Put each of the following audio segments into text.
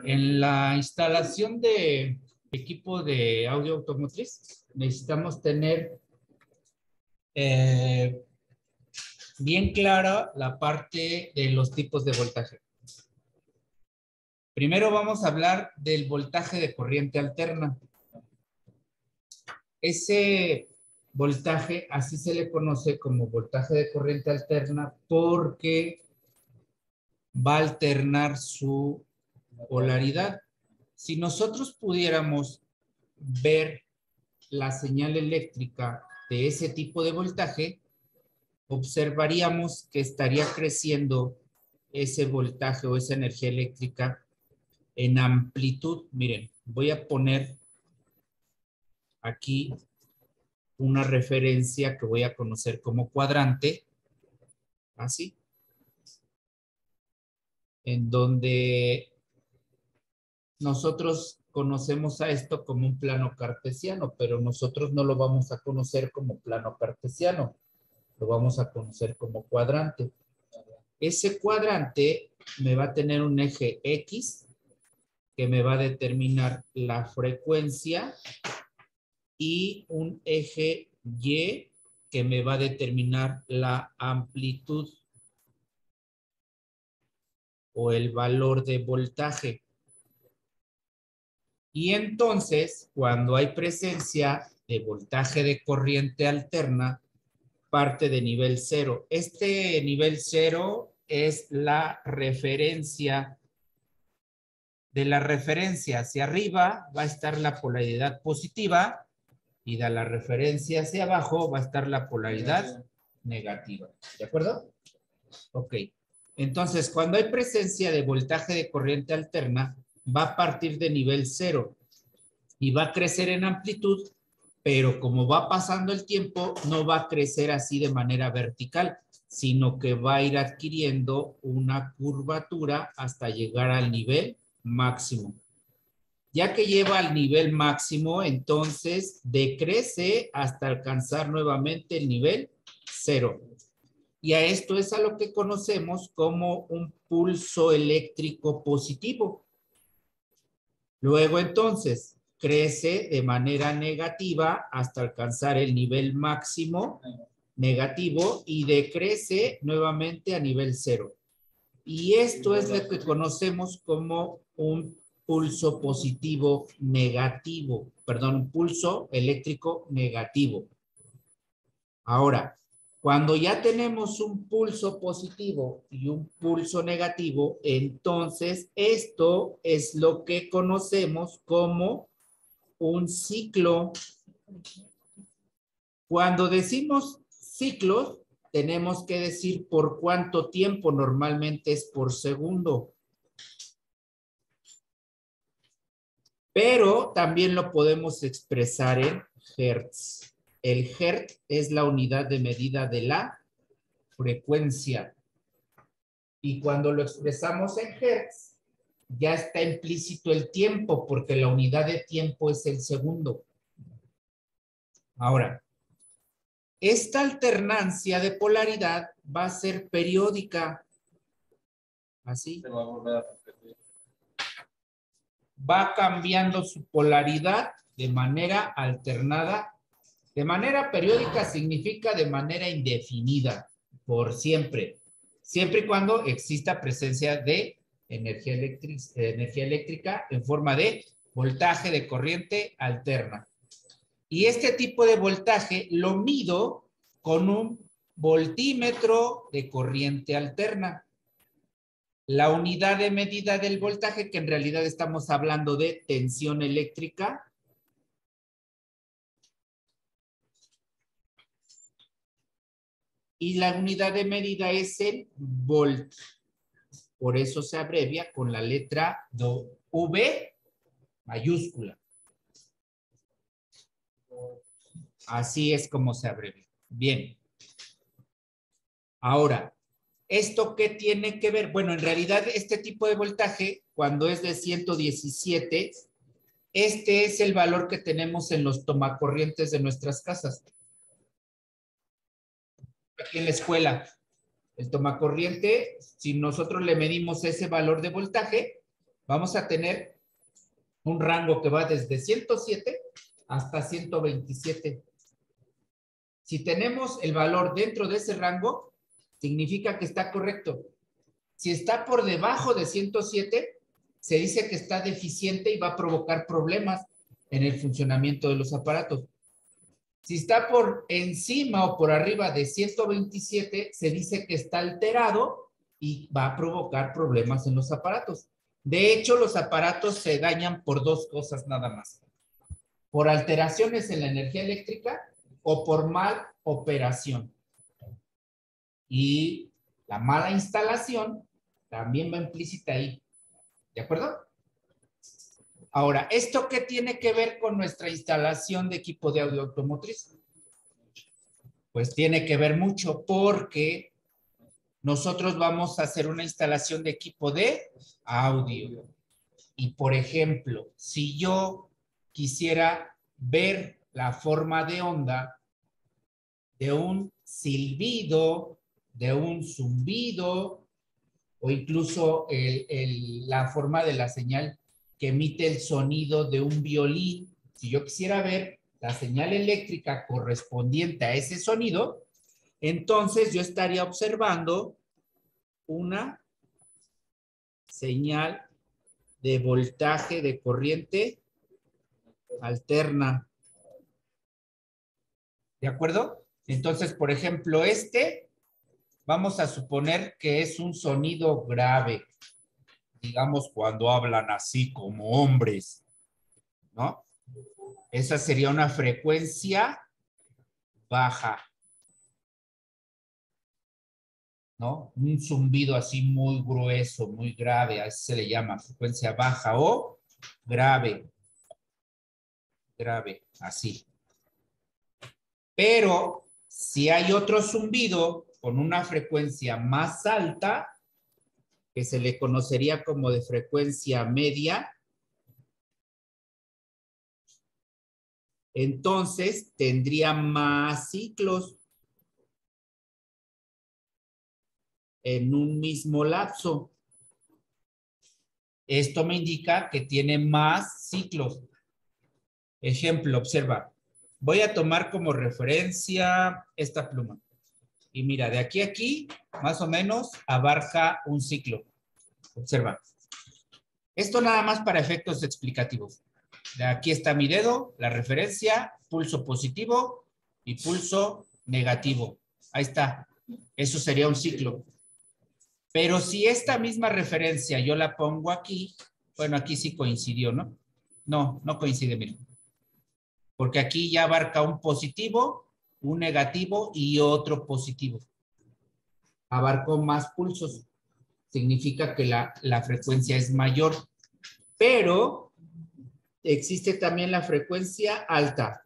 En la instalación de equipo de audio automotriz necesitamos tener bien clara la parte de los tipos de voltaje. Primero vamos a hablar del voltaje de corriente alterna. Ese voltaje, así se le conoce como voltaje de corriente alterna porque va a alternar su polaridad. Si nosotros pudiéramos ver la señal eléctrica de ese tipo de voltaje, observaríamos que estaría creciendo ese voltaje o esa energía eléctrica en amplitud. Miren, voy a poner aquí una referencia que voy a conocer como cuadrante, así, en donde nosotros conocemos a esto como un plano cartesiano, pero nosotros no lo vamos a conocer como plano cartesiano, lo vamos a conocer como cuadrante. Ese cuadrante me va a tener un eje X que me va a determinar la frecuencia y un eje Y que me va a determinar la amplitud o el valor de voltaje. Y entonces, cuando hay presencia de voltaje de corriente alterna, parte de nivel cero. Este nivel cero es la referencia. De la referencia hacia arriba va a estar la polaridad positiva y de la referencia hacia abajo va a estar la polaridad negativa. ¿De acuerdo? Ok. Entonces, cuando hay presencia de voltaje de corriente alterna, va a partir de nivel cero y va a crecer en amplitud, pero como va pasando el tiempo, no va a crecer así de manera vertical, sino que va a ir adquiriendo una curvatura hasta llegar al nivel máximo. Ya que lleva al nivel máximo, entonces decrece hasta alcanzar nuevamente el nivel cero. Y a esto es a lo que conocemos como un pulso eléctrico positivo. Luego entonces crece de manera negativa hasta alcanzar el nivel máximo negativo y decrece nuevamente a nivel cero. Y esto es lo que conocemos como un pulso positivo negativo, perdón, un pulso eléctrico negativo. Ahora, cuando ya tenemos un pulso positivo y un pulso negativo, entonces esto es lo que conocemos como un ciclo. Cuando decimos ciclos, tenemos que decir por cuánto tiempo, normalmente es por segundo. Pero también lo podemos expresar en hertz. El hertz es la unidad de medida de la frecuencia. Y cuando lo expresamos en hertz, ya está implícito el tiempo, porque la unidad de tiempo es el segundo. Ahora, esta alternancia de polaridad va a ser periódica. Así. Se va a volver a repetir. Va cambiando su polaridad de manera alternada. De manera periódica significa de manera indefinida, por siempre. Siempre y cuando exista presencia de energía eléctrica en forma de voltaje de corriente alterna. Y este tipo de voltaje lo mido con un voltímetro de corriente alterna. La unidad de medida del voltaje, que en realidad estamos hablando de tensión eléctrica, y la unidad de medida es el volt. Por eso se abrevia con la letra V mayúscula. Así es como se abrevia. Bien. Ahora, ¿esto qué tiene que ver? Bueno, en realidad este tipo de voltaje, cuando es de 117, este es el valor que tenemos en los tomacorrientes de nuestras casas. Aquí en la escuela, el tomacorriente, si nosotros le medimos ese valor de voltaje, vamos a tener un rango que va desde 107 hasta 127. Si tenemos el valor dentro de ese rango, significa que está correcto. Si está por debajo de 107, se dice que está deficiente y va a provocar problemas en el funcionamiento de los aparatos. Si está por encima o por arriba de 127, se dice que está alterado y va a provocar problemas en los aparatos. De hecho, los aparatos se dañan por dos cosas nada más. Por alteraciones en la energía eléctrica o por mal operación. Y la mala instalación también va implícita ahí. ¿De acuerdo? Ahora, ¿esto qué tiene que ver con nuestra instalación de equipo de audio automotriz? Pues tiene que ver mucho porque nosotros vamos a hacer una instalación de equipo de audio. Y por ejemplo, si yo quisiera ver la forma de onda de un silbido, de un zumbido, o incluso la forma de la señal que emite el sonido de un violín. Si yo quisiera ver la señal eléctrica correspondiente a ese sonido, entonces yo estaría observando una señal de voltaje de corriente alterna. ¿De acuerdo? Entonces, por ejemplo, vamos a suponer que es un sonido grave. Digamos, cuando hablan así como hombres, ¿no? Esa sería una frecuencia baja, ¿no? Un zumbido así muy grueso, muy grave, así se le llama frecuencia baja o grave, grave, así. Pero si hay otro zumbido con una frecuencia más alta, que se le conocería como de frecuencia media, entonces tendría más ciclos en un mismo lapso. Esto me indica que tiene más ciclos. Ejemplo, observa. Voy a tomar como referencia esta pluma. Y mira, de aquí a aquí, más o menos, abarca un ciclo. Observa. Esto nada más para efectos explicativos. De aquí está mi dedo, la referencia, pulso positivo y pulso negativo. Ahí está. Eso sería un ciclo. Pero si esta misma referencia yo la pongo aquí, bueno, aquí sí coincidió, ¿no? No, no coincide, miren. Porque aquí ya abarca un positivo, un negativo y otro positivo. Abarcó más pulsos. Significa que la frecuencia es mayor. Pero existe también la frecuencia alta.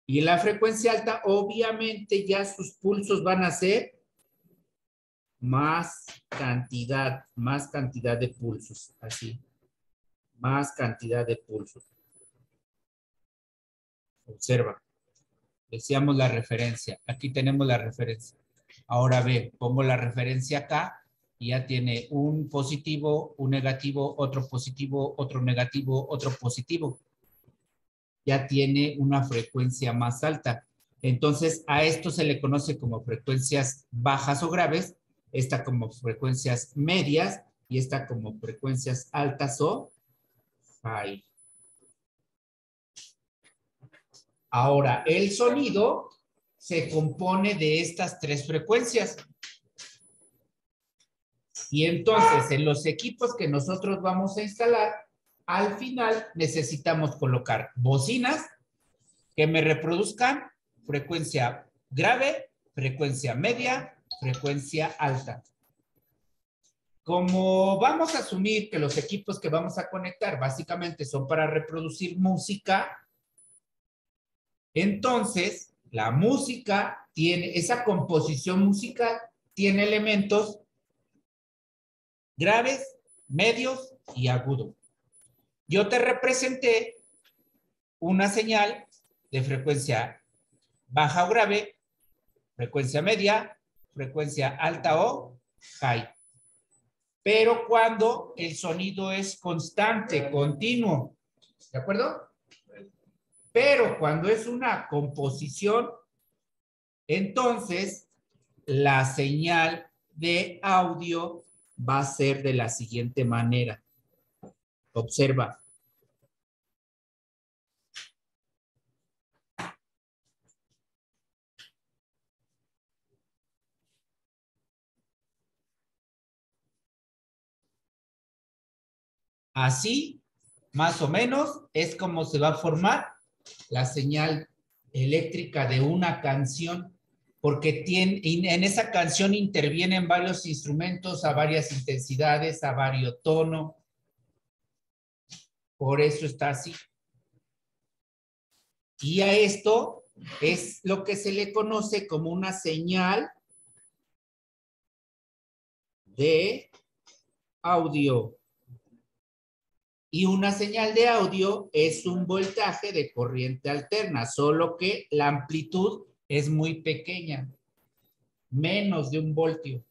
Y en la frecuencia alta, obviamente, ya sus pulsos van a ser más cantidad de pulsos, así, más cantidad de pulsos. Observa, decíamos la referencia, aquí tenemos la referencia. Ahora ve, pongo la referencia acá y ya tiene un positivo, un negativo, otro positivo, otro negativo, otro positivo. Ya tiene una frecuencia más alta. Entonces, a esto se le conoce como frecuencias bajas o graves, esta como frecuencias medias y esta como frecuencias altas o high. Ahora, el sonido se compone de estas tres frecuencias. Y entonces, en los equipos que nosotros vamos a instalar, al final necesitamos colocar bocinas que me reproduzcan frecuencia grave, frecuencia media, frecuencia alta. Como vamos a asumir que los equipos que vamos a conectar básicamente son para reproducir música, entonces la música tiene, esa composición musical tiene elementos graves, medios y agudos. Yo te representé una señal de frecuencia baja o grave, frecuencia media, frecuencia alta o high. pero cuando el sonido es constante, continuo, ¿de acuerdo? Pero cuando es una composición, entonces la señal de audio va a ser de la siguiente manera. Observa. Así, más o menos, es como se va a formar la señal eléctrica de una canción, porque en esa canción intervienen varios instrumentos a varias intensidades, a varios tonos. Por eso está así. Y a esto es lo que se le conoce como una señal de audio. Y una señal de audio es un voltaje de corriente alterna, solo que la amplitud es muy pequeña, menos de 1 voltio.